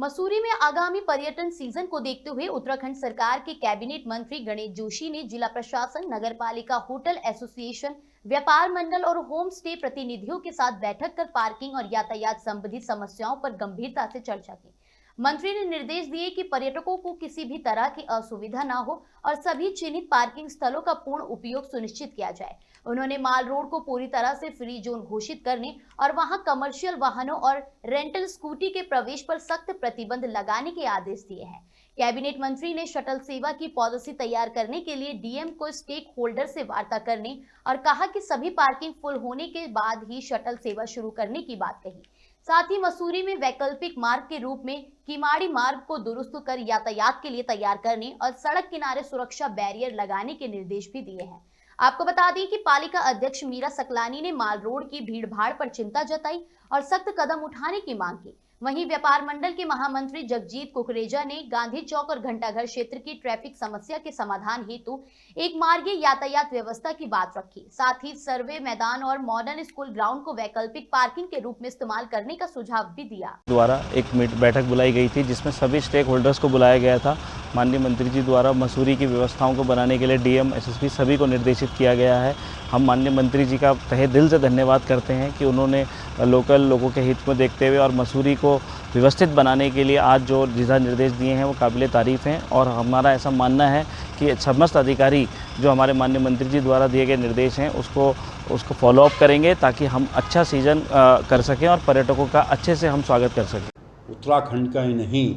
मसूरी में आगामी पर्यटन सीजन को देखते हुए उत्तराखंड सरकार के कैबिनेट मंत्री गणेश जोशी ने जिला प्रशासन, नगरपालिका, होटल एसोसिएशन, व्यापार मंडल और होम स्टे प्रतिनिधियों के साथ बैठक कर पार्किंग और यातायात संबंधी समस्याओं पर गंभीरता से चर्चा की। मंत्री ने निर्देश दिए कि पर्यटकों को किसी भी तरह की असुविधा न हो और सभी चिन्हित पार्किंग स्थलों का पूर्ण उपयोग सुनिश्चित किया जाए। उन्होंने माल रोड को पूरी तरह से फ्री जोन घोषित करने और वहां कमर्शियल वाहनों और रेंटल स्कूटी के प्रवेश पर सख्त प्रतिबंध लगाने के आदेश दिए हैं। कैबिनेट मंत्री ने शटल सेवा की पॉलिसी तैयार करने के लिए डीएम को स्टेक होल्डर से वार्ता करने और कहा कि सभी पार्किंग फुल होने के बाद ही शटल सेवा शुरू करने की बात कही। साथ ही मसूरी में वैकल्पिक मार्ग के रूप में किमाड़ी मार्ग को दुरुस्त कर यातायात के लिए तैयार करने और सड़क किनारे सुरक्षा बैरियर लगाने के निर्देश भी दिए हैं। आपको बता दें कि पालिका अध्यक्ष मीरा सकलानी ने माल रोड की भीड़-भाड़ पर चिंता जताई और सख्त कदम उठाने की मांग की। वहीं व्यापार मंडल के महामंत्री जगजीत कुकरेजा ने गांधी चौक और घंटाघर क्षेत्र की ट्रैफिक समस्या के समाधान हेतु एक मार्गीय यातायात व्यवस्था की बात रखी। साथ ही सर्वे मैदान और मॉडर्न स्कूल ग्राउंड को वैकल्पिक पार्किंग के रूप में इस्तेमाल करने का सुझाव भी दिया। द्वारा एक बैठक बुलाई गई थी जिसमें सभी स्टेक होल्डर्स को बुलाया गया था। माननीय मंत्री जी द्वारा मसूरी की व्यवस्थाओं को बनाने के लिए डीएम, एसएसपी सभी को निर्देशित किया गया है। हम माननीय मंत्री जी का तहे दिल से धन्यवाद करते हैं कि उन्होंने लोकल लोगों के हित को देखते हुए और मसूरी को व्यवस्थित बनाने के लिए आज जो दिशा निर्देश दिए हैं वो काबिले तारीफ़ हैं। और हमारा ऐसा मानना है कि समस्त अधिकारी जो हमारे माननीय मंत्री जी द्वारा दिए गए निर्देश हैं उसको फॉलोअप करेंगे ताकि हम अच्छा सीजन कर सकें और पर्यटकों का अच्छे से हम स्वागत कर सकें। उत्तराखंड का ही नहीं,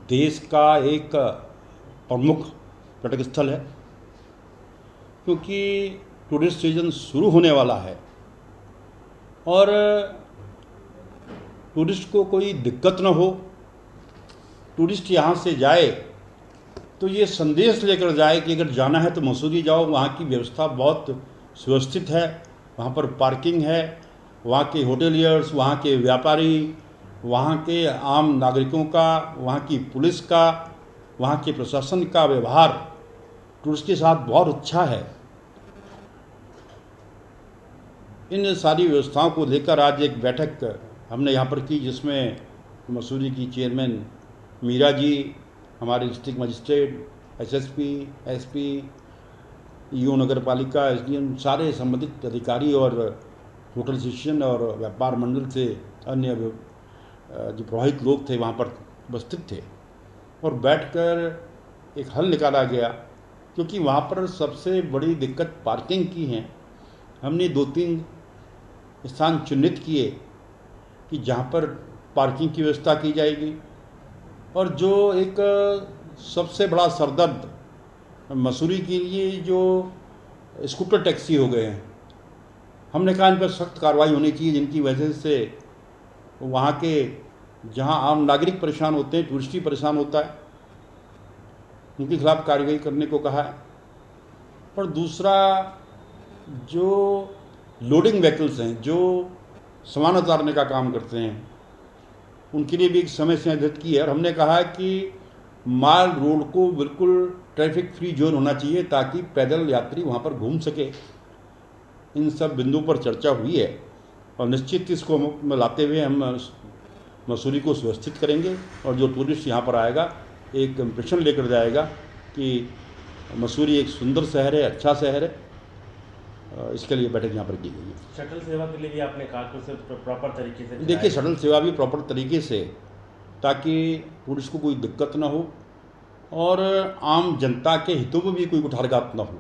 देश का एक प्रमुख पर्यटक स्थल है, क्योंकि टूरिस्ट सीजन शुरू होने वाला है और टूरिस्ट को कोई दिक्कत न हो। टूरिस्ट यहाँ से जाए तो ये संदेश लेकर जाए कि अगर जाना है तो मसूरी जाओ, वहाँ की व्यवस्था बहुत सुव्यवस्थित है, वहाँ पर पार्किंग है, वहाँ के होटेलियर्स, वहाँ के व्यापारी, वहाँ के आम नागरिकों का, वहाँ की पुलिस का, वहाँ के प्रशासन का व्यवहार टूरिस्ट के साथ बहुत अच्छा है। इन सारी व्यवस्थाओं को लेकर आज एक बैठक हमने यहाँ पर की, जिसमें मसूरी की चेयरमैन मीरा जी, हमारे district magistrate, SSP, SP, EO नगर पालिका, एसडीएम, सारे संबंधित अधिकारी और होटल एसोसिएशन और व्यापार मंडल से अन्य जो प्रभावित लोग थे वहाँ पर उपस्थित थे और बैठकर एक हल निकाला गया, क्योंकि वहाँ पर सबसे बड़ी दिक्कत पार्किंग की है। हमने 2-3 स्थान चिन्हित किए कि जहाँ पर पार्किंग की व्यवस्था की जाएगी और जो एक सबसे बड़ा सरदर्द मसूरी के लिए जो स्कूटर टैक्सी हो गए हैं, हमने कहा इन पर सख्त कार्रवाई होनी चाहिए, जिनकी वजह से वहाँ के जहाँ आम नागरिक परेशान होते हैं, टूरिस्ट ही परेशान होता है, उनके खिलाफ कार्रवाई करने को कहा है। और दूसरा, जो लोडिंग व्हीकल्स हैं, जो सामान उतारने का काम करते हैं, उनके लिए भी एक समय सीमा निर्धारित की है और हमने कहा है कि माल रोड को बिल्कुल ट्रैफिक फ्री जोन होना चाहिए ताकि पैदल यात्री वहाँ पर घूम सके। इन सब बिंदुओं पर चर्चा हुई है और निश्चित इसको में लाते हुए हम मसूरी को सुव्यवस्थित करेंगे और जो टूरिस्ट यहाँ पर आएगा एक इम्प्रेशन लेकर जाएगा कि मसूरी एक सुंदर शहर है, अच्छा शहर है। इसके लिए बैठक यहाँ पर की गई है। शटल सेवा के लिए भी आपने कहा कि उसे प्रॉपर तरीके से देखिए, शटल सेवा भी प्रॉपर तरीके से, ताकि टूरिस्ट को कोई दिक्कत ना हो और आम जनता के हितों में भी कोई कुठारघात ना हो।